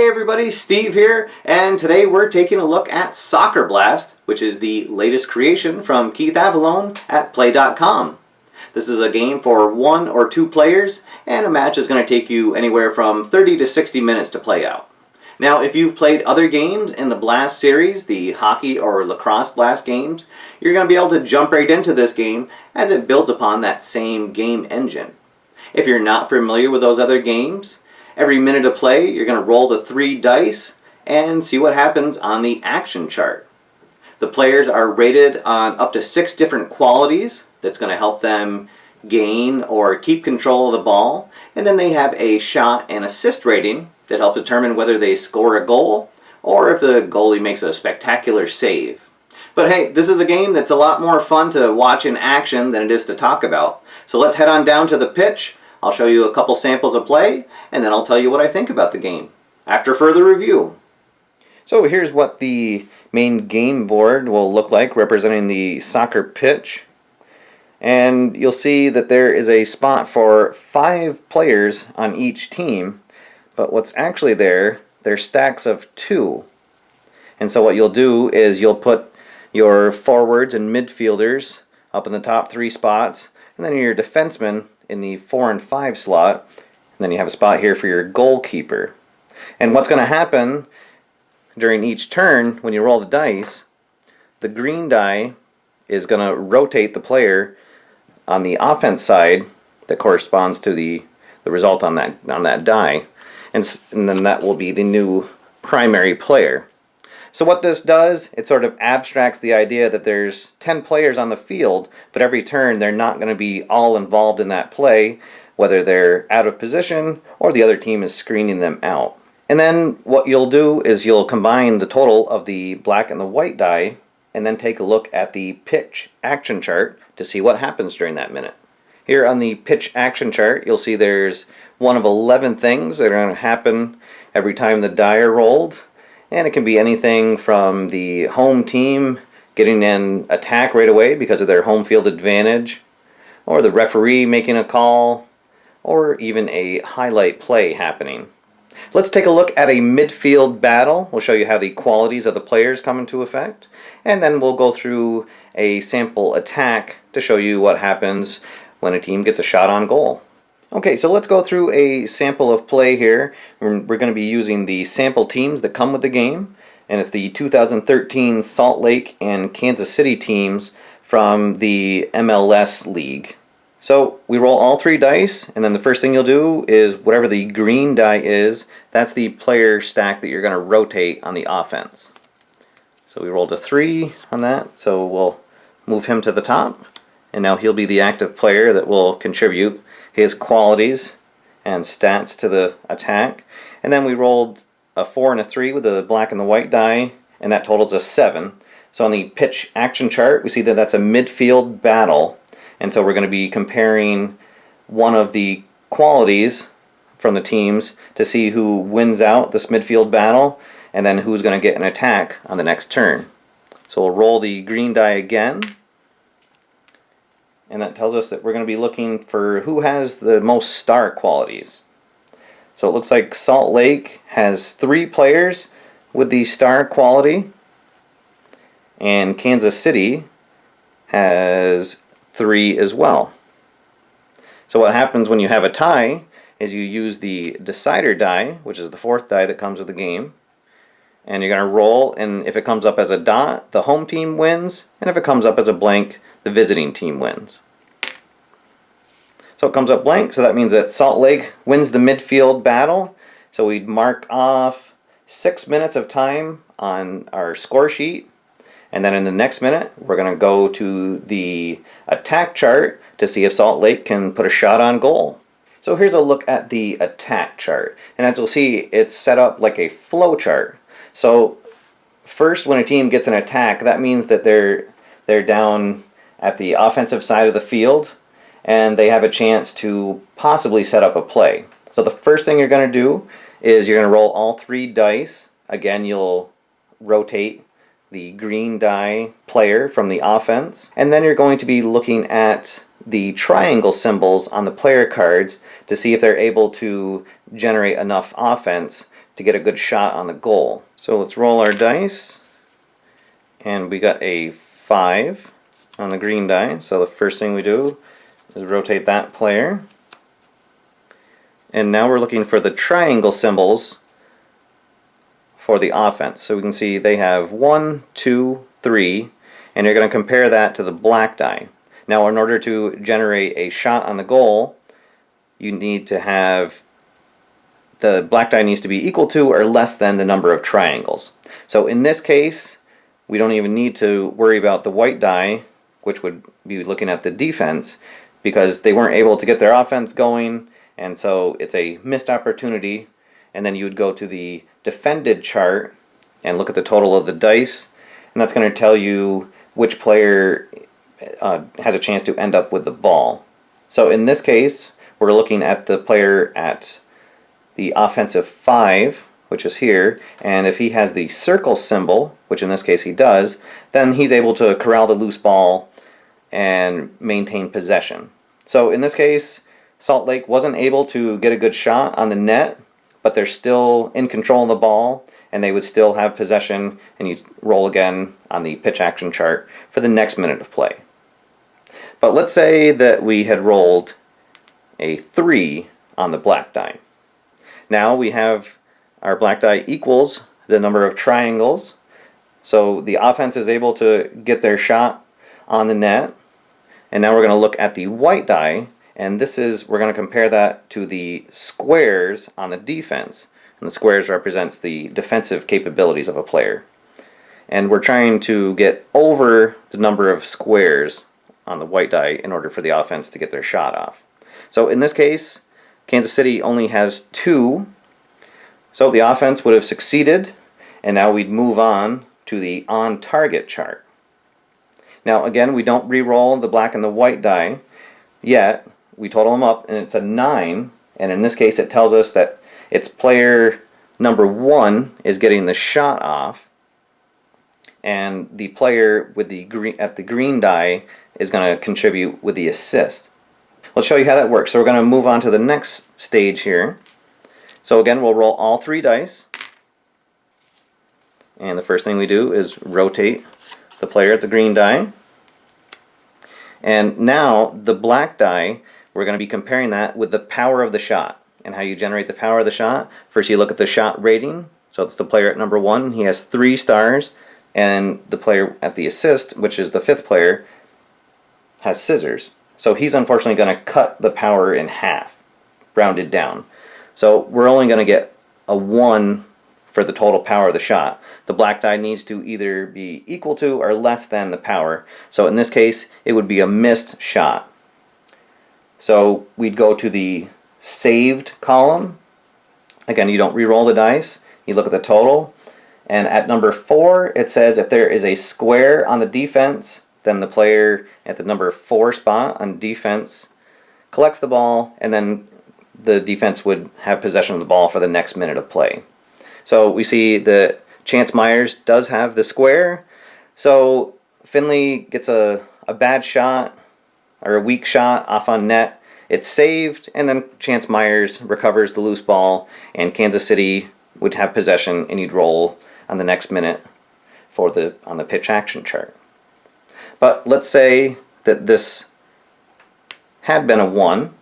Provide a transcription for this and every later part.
Hey everybody, Steve here, and today we're taking a look at Soccer Blast, which is the latest creation from Keith Avallone at Play.com. This is a game for 1 or 2 players, and a match is going to take you anywhere from 30 to 60 minutes to play out. Now, if you've played other games in the Blast series, the hockey or lacrosse Blast games, you're going to be able to jump right into this game as it builds upon that same game engine. If you're not familiar with those other games, every minute of play, you're going to roll the 3 dice and see what happens on the action chart. The players are rated on up to 6 different qualities that's going to help them gain or keep control of the ball. And then they have a shot and assist rating that help determine whether they score a goal or if the goalie makes a spectacular save. But hey, this is a game that's a lot more fun to watch in action than it is to talk about. So let's head on down to the pitch. I'll show you a couple samples of play, and then I'll tell you what I think about the game after further review. So here's what the main game board will look like, representing the soccer pitch. And you'll see that there is a spot for 5 players on each team, but what's actually there, they're stacks of 2. And so what you'll do is you'll put your forwards and midfielders up in the top 3 spots, and then your defensemen in the 4 and 5 slot, and then you have a spot here for your goalkeeper. And what's going to happen during each turn when you roll the dice, the green die is going to rotate the player on the offense side that corresponds to the result on that die, and then that will be the new primary player. So what this does, it sort of abstracts the idea that there's 10 players on the field, but every turn they're not going to be all involved in that play, whether they're out of position or the other team is screening them out. And then what you'll do is you'll combine the total of the black and the white die and then take a look at the pitch action chart to see what happens during that minute. Here on the pitch action chart, you'll see there's one of 11 things that are going to happen every time the die are rolled. And it can be anything from the home team getting an attack right away because of their home field advantage, or the referee making a call, or even a highlight play happening. Let's take a look at a midfield battle. We'll show you how the qualities of the players come into effect, and then we'll go through a sample attack to show you what happens when a team gets a shot on goal. Okay, so let's go through a sample of play here. We're going to be using the sample teams that come with the game, and it's the 2013 Salt Lake and Kansas City teams from the MLS League. So we roll all 3 dice, and then the first thing you'll do is whatever the green die is, that's the player stack that you're going to rotate on the offense. So we rolled a 3 on that, so we'll move him to the top, and now he'll be the active player that will contribute his qualities and stats to the attack. And then we rolled a 4 and a 3 with the black and the white die, and that totals a 7. So on the pitch action chart, we see that that's a midfield battle, and so we're going to be comparing one of the qualities from the teams to see who wins out this midfield battle, and then who's going to get an attack on the next turn. So we'll roll the green die again, and that tells us that we're going to be looking for who has the most star qualities. So it looks like Salt Lake has 3 players with the star quality, and Kansas City has 3 as well. So what happens when you have a tie is you use the decider die, which is the 4th die that comes with the game, and you're going to roll, and if it comes up as a dot, the home team wins, and if it comes up as a blank, the visiting team wins. So it comes up blank, so that means that Salt Lake wins the midfield battle. So we'd mark off 6 minutes of time on our score sheet, and then in the next minute we're going to go to the attack chart to see if Salt Lake can put a shot on goal. So here's a look at the attack chart, and as you'll see, it's set up like a flow chart. So first, when a team gets an attack, that means that they're down at the offensive side of the field, and they have a chance to possibly set up a play. So the first thing you're going to do is you're going to roll all 3 dice. Again, you'll rotate the green die player from the offense, and then you're going to be looking at the triangle symbols on the player cards to see if they're able to generate enough offense to get a good shot on the goal. So let's roll our dice, and we got a 5 on the green die. So the first thing we do is rotate that player. And now we're looking for the triangle symbols for the offense. So we can see they have 1, 2, 3, and you're going to compare that to the black die. Now in order to generate a shot on the goal, you need to have the black die needs to be equal to or less than the number of triangles. So in this case, we don't even need to worry about the white die, which would be looking at the defense, because they weren't able to get their offense going, and so it's a missed opportunity. And then you would go to the defended chart and look at the total of the dice, and that's going to tell you which player has a chance to end up with the ball. So in this case, we're looking at the player at the offensive 5, which is here, and if he has the circle symbol, which in this case he does, then he's able to corral the loose ball and maintain possession. So in this case, Salt Lake wasn't able to get a good shot on the net, but they're still in control of the ball, and they would still have possession, and you roll again on the pitch action chart for the next minute of play. But let's say that we had rolled a 3 on the black die. Now we have our black die equals the number of triangles, so the offense is able to get their shot on the net. And now we're going to look at the white die, and we're going to compare that to the squares on the defense. And the squares represents the defensive capabilities of a player. And we're trying to get over the number of squares on the white die in order for the offense to get their shot off. So in this case, Kansas City only has 2, so the offense would have succeeded, and now we'd move on to the on-target chart. Now again, we don't re-roll the black and the white die yet. We total them up, and it's a 9, and in this case it tells us that it's player number 1 is getting the shot off, and the player with the green die is going to contribute with the assist. Let's show you how that works. So we're going to move on to the next stage here. So again, we'll roll all 3 dice. And the first thing we do is rotate the player at the green die. And now the black die, we're going to be comparing that with the power of the shot. And how you generate the power of the shot, first you look at the shot rating. So it's the player at number 1, he has 3 stars. And the player at the assist, which is the 5th player, has scissors. So he's unfortunately going to cut the power in half, rounded down. So we're only going to get a 1 for the total power of the shot. The black die needs to either be equal to or less than the power. So in this case, it would be a missed shot. So we'd go to the saved column. Again, you don't re-roll the dice. You look at the total. And at number 4, it says if there is a square on the defense, then the player at the number 4 spot on defense collects the ball, and then the defense would have possession of the ball for the next minute of play. So we see that Chance Myers does have the square. So Finley gets a bad shot or a weak shot off on net. It's saved, and then Chance Myers recovers the loose ball, and Kansas City would have possession, and you'd roll on the next minute on the pitch action chart. But let's say that this had been a 1,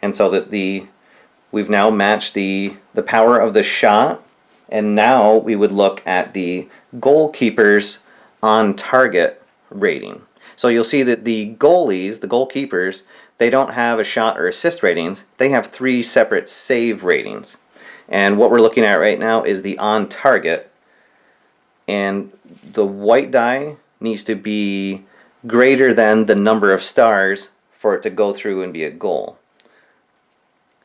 and so that we've now matched the power of the shot, and now we would look at the goalkeeper's on target rating. So you'll see that the goalies, the goalkeepers, they don't have a shot or assist ratings. They have 3 separate save ratings. And what we're looking at right now is the on target, and the white die needs to be greater than the number of stars for it to go through and be a goal.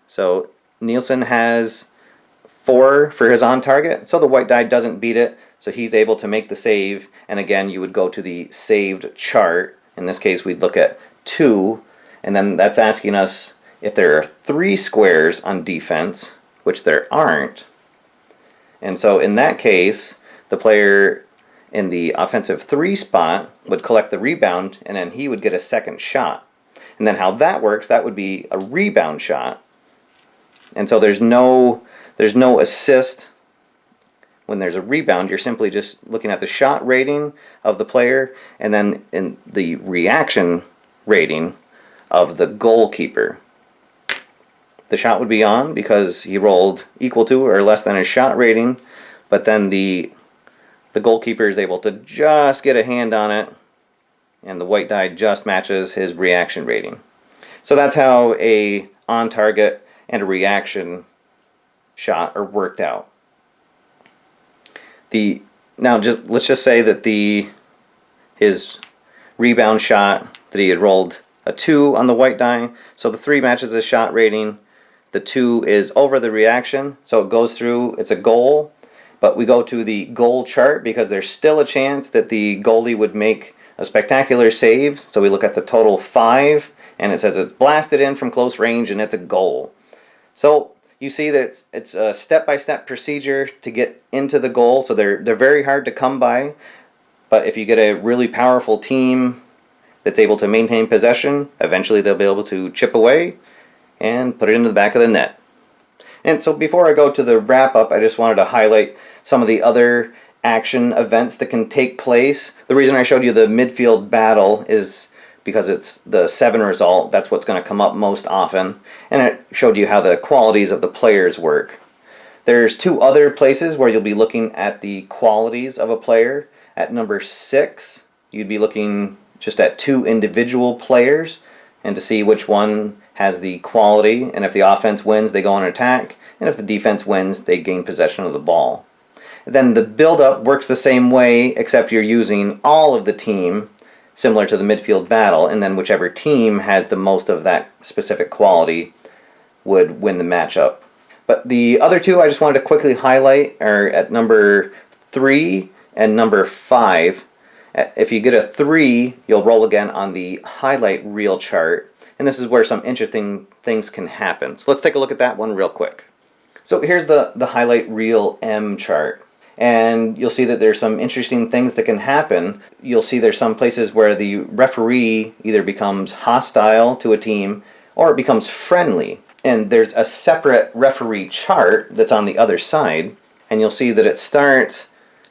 So Nielsen has 4 for his on target, so the white die doesn't beat it, so he's able to make the save. And again, you would go to the saved chart. In this case, we'd look at 2, and then that's asking us if there are 3 squares on defense, which there aren't. And so in that case, the player in the offensive 3 spot would collect the rebound, and then he would get a second shot. And then how that works, that would be a rebound shot. And so there's no There's no assist. When there's a rebound, you're simply just looking at the shot rating of the player and then in the reaction rating of the goalkeeper. The shot would be on because he rolled equal to or less than his shot rating, but then the goalkeeper is able to just get a hand on it, and the white die just matches his reaction rating. So that's how a on target and a reaction shot are worked out. Let's just say that his rebound shot that he had rolled a 2 on the white die, so the 3 matches his shot rating. The 2 is over the reaction, so it goes through. It's a goal, but we go to the goal chart because there's still a chance that the goalie would make a spectacular save. So we look at the total 5, and it says it's blasted in from close range, and it's a goal. So you see that it's a step-by-step procedure to get into the goal. So they're very hard to come by, but if you get a really powerful team that's able to maintain possession, eventually they'll be able to chip away and put it into the back of the net. And so before I go to the wrap-up, I just wanted to highlight some of the other action events that can take place. The reason I showed you the midfield battle is because it's the 7 result. That's what's going to come up most often. And it showed you how the qualities of the players work. There's 2 other places where you'll be looking at the qualities of a player. At number 6, you'd be looking just at 2 individual players and to see which one has the quality, and if the offense wins, they go on attack, and if the defense wins, they gain possession of the ball. Then the build-up works the same way, except you're using all of the team, similar to the midfield battle, and then whichever team has the most of that specific quality would win the matchup. But the other 2 I just wanted to quickly highlight are at number 3 and number 5. If you get a 3, you'll roll again on the highlight reel chart, and this is where some interesting things can happen. So let's take a look at that one real quick. So here's the highlight reel M chart, and you'll see that there's some interesting things that can happen. You'll see there's some places where the referee either becomes hostile to a team or it becomes friendly, and there's a separate referee chart that's on the other side, and you'll see that it starts.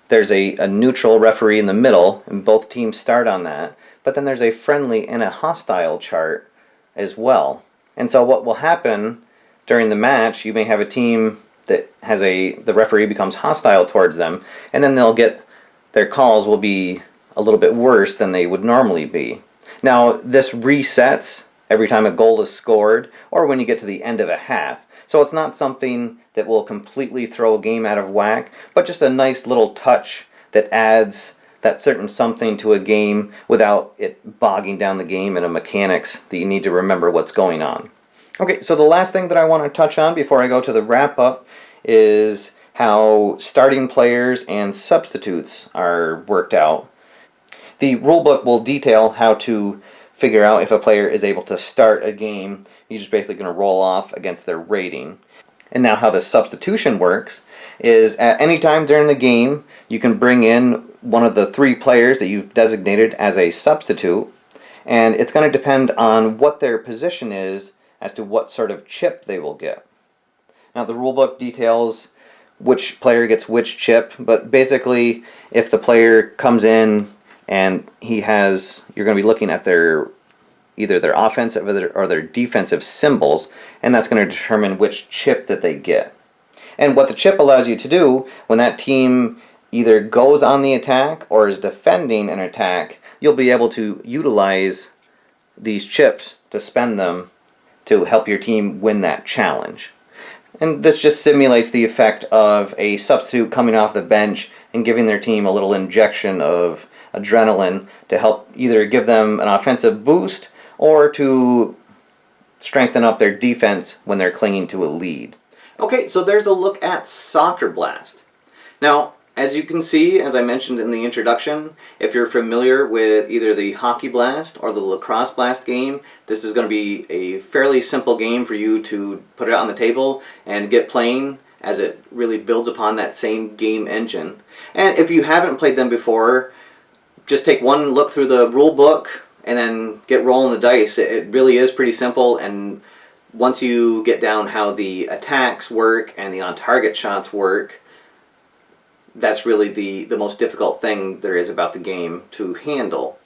There's a neutral referee in the middle, and both teams start on that. But then there's a friendly and a hostile chart as well. And so what will happen during the match, you may have a team that has the referee becomes hostile towards them, and then their calls will be a little bit worse than they would normally be. Now, this resets every time a goal is scored, or when you get to the end of a half. So it's not something that will completely throw a game out of whack, but just a nice little touch that adds that certain something to a game without it bogging down the game and a mechanics that you need to remember what's going on. Okay, so the last thing that I want to touch on before I go to the wrap-up is how starting players and substitutes are worked out. The rulebook will detail how to figure out if a player is able to start a game. You're just basically going to roll off against their rating. And now how the substitution works is at any time during the game, you can bring in one of the 3 players that you've designated as a substitute, and it's going to depend on what their position is as to what sort of chip they will get. Now the rulebook details which player gets which chip, but basically if the player comes in and you're going to be looking at either their offensive or their defensive symbols, and that's going to determine which chip that they get. And what the chip allows you to do, when that team either goes on the attack or is defending an attack, you'll be able to utilize these chips to spend them to help your team win that challenge. And this just simulates the effect of a substitute coming off the bench and giving their team a little injection of adrenaline to help either give them an offensive boost or to strengthen up their defense when they're clinging to a lead. Okay, so there's a look at Soccer Blast. Now, as you can see, as I mentioned in the introduction, if you're familiar with either the Hockey Blast or the Lacrosse Blast game, this is going to be a fairly simple game for you to put it on the table and get playing, as it really builds upon that same game engine. And if you haven't played them before, just take one look through the rule book and then get rolling the dice. It really is pretty simple, and once you get down how the attacks work and the on-target shots work, that's really the most difficult thing there is about the game to handle.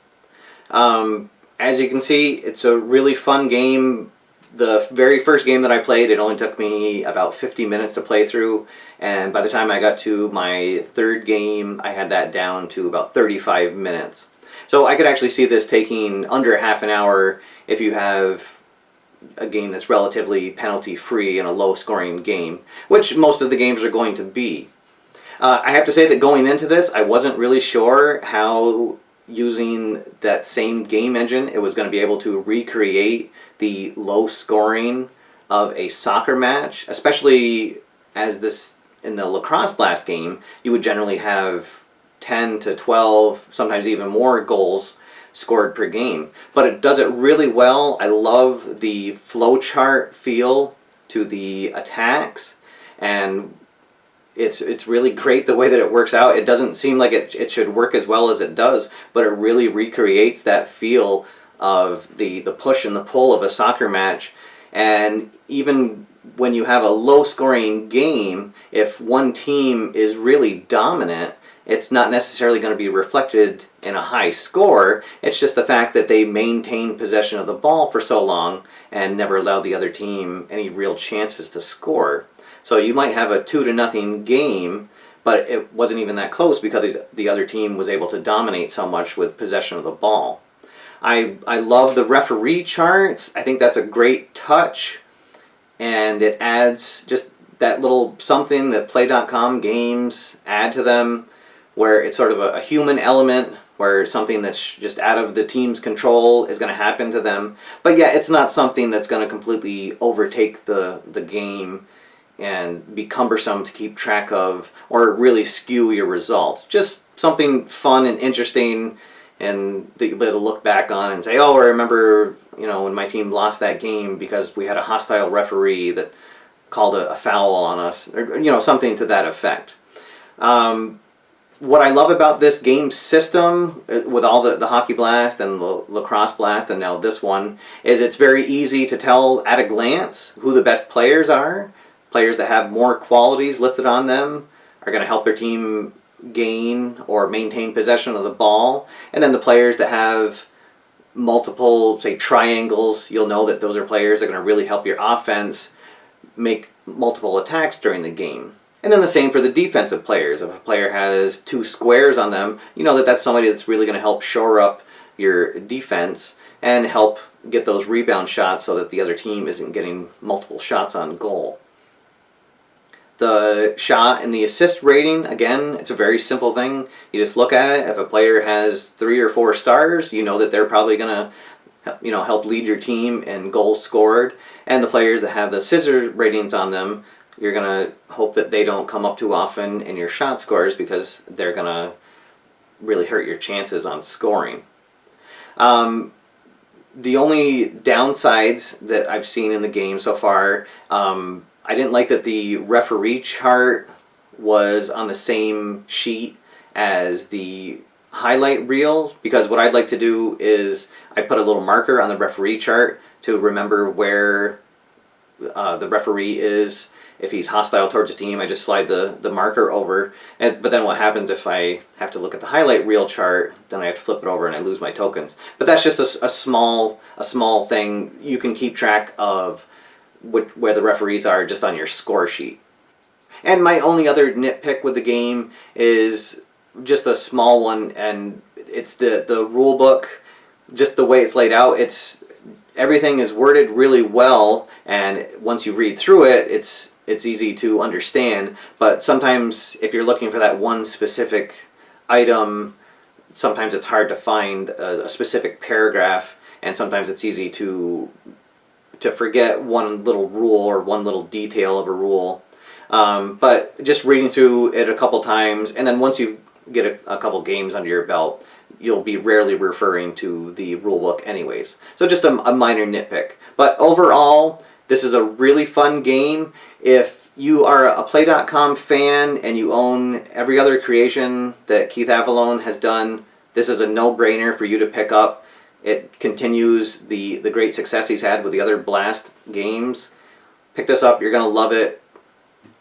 As you can see, it's a really fun game. The very first game that I played, it only took me about 50 minutes to play through, and by the time I got to my third game, I had that down to about 35 minutes. So I could actually see this taking under half an hour if you have a game that's relatively penalty-free and a low-scoring game, which most of the games are going to be. I have to say that going into this, I wasn't really sure how using that same game engine it was going to be able to recreate the low scoring of a soccer match, especially as this in the Lacrosse Blast game, you would generally have 10 to 12, sometimes even more goals scored per game. But it does it really well. I love the flowchart feel to the attacks, and it's really great the way that it works out. It doesn't seem like it should work as well as it does, but it really recreates that feel of the push and the pull of a soccer match. And even when you have a low scoring game, if one team is really dominant, it's not necessarily going to be reflected in a high score. It's just the fact that they maintain possession of the ball for so long and never allow the other team any real chances to score. So you might have a 2-0 game, but it wasn't even that close because the other team was able to dominate so much with possession of the ball. I love the referee charts. I think that's a great touch, and it adds just that little something that Play.com games add to them, where it's sort of a human element, where something that's just out of the team's control is going to happen to them. But yeah, it's not something that's going to completely overtake the game and be cumbersome to keep track of or really skew your results. Just something fun and interesting, and that you'll be able to look back on and say, oh, I remember, when my team lost that game because we had a hostile referee that called a foul on us, or something to that effect. What I love about this game system, with all the Hockey Blast and the Lacrosse Blast and now this one, is it's very easy to tell at a glance who the best players are. Players that have more qualities listed on them are going to help their team gain or maintain possession of the ball. And then the players that have multiple, say, triangles, you'll know that those are players that are going to really help your offense make multiple attacks during the game. And then the same for the defensive players. If a player has 2 squares on them, you know that that's somebody that's really going to help shore up your defense and help get those rebound shots so that the other team isn't getting multiple shots on goal. The shot and the assist rating, again, it's a very simple thing. You just look at it. If a player has 3 or 4 stars, you know that they're probably going to help lead your team in goals scored. And the players that have the scissor ratings on them, you're going to hope that they don't come up too often in your shot scores because they're going to really hurt your chances on scoring. The only downsides that I've seen in the game so far, I didn't like that the referee chart was on the same sheet as the highlight reel, because what I'd like to do is I put a little marker on the referee chart to remember where the referee is. If he's hostile towards the team, I just slide the marker over. But then what happens if I have to look at the highlight reel chart, then I have to flip it over and I lose my tokens. But that's just a small thing. You can keep track of where the referees are just on your score sheet. And my only other nitpick with the game is just a small one, and it's the rule book, just the way it's laid out. Everything is worded really well, and once you read through it, it's easy to understand. But sometimes if you're looking for that one specific item, sometimes it's hard to find a specific paragraph, and sometimes it's easy to forget one little rule or one little detail of a rule. But just reading through it a couple times, and then once you get a couple games under your belt, you'll be rarely referring to the rule book anyways. So just a minor nitpick. But overall, this is a really fun game. If you are a Play.com fan and you own every other creation that Keith Avallone has done, this is a no-brainer for you to pick up. It continues the great success he's had with the other Blast games. Pick this up, you're going to love it.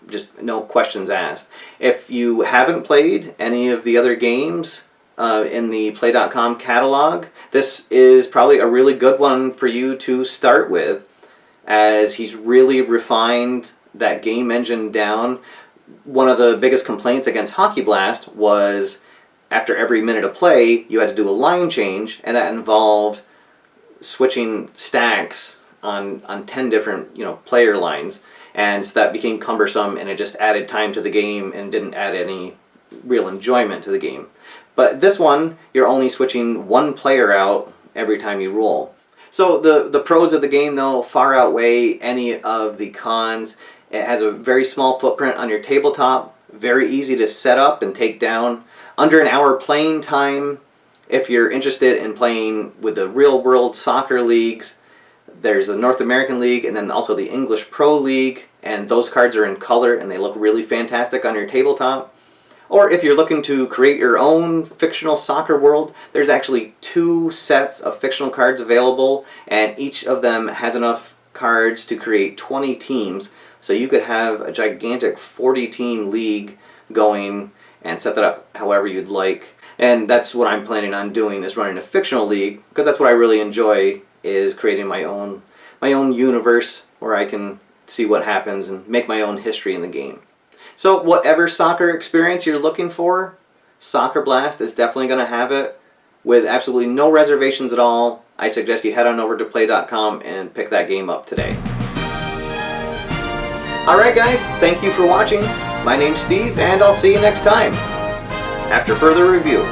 Just no questions asked. If you haven't played any of the other games in the Play.com catalog, this is probably a really good one for you to start with, as he's really refined that game engine down. One of the biggest complaints against Hockey Blast was after every minute of play you had to do a line change, and that involved switching stacks on 10 different player lines, and so that became cumbersome, and it just added time to the game and didn't add any real enjoyment to the game. But this one, you're only switching one player out every time you roll. So the pros of the game, though, far outweigh any of the cons. It has a very small footprint on your tabletop, very easy to set up and take down. Under an hour playing time. If you're interested in playing with the real world soccer leagues, there's the North American League and then also the English Pro League, and those cards are in color and they look really fantastic on your tabletop. Or if you're looking to create your own fictional soccer world, there's actually 2 sets of fictional cards available, and each of them has enough cards to create 20 teams. So you could have a gigantic 40-team league going and set that up however you'd like. And that's what I'm planning on doing, is running a fictional league, because that's what I really enjoy, is creating my own universe where I can see what happens and make my own history in the game. So whatever soccer experience you're looking for, Soccer Blast is definitely going to have it with absolutely no reservations at all. I suggest you head on over to play.com and pick that game up today. Alright guys, thank you for watching. My name's Steve, and I'll see you next time after further review.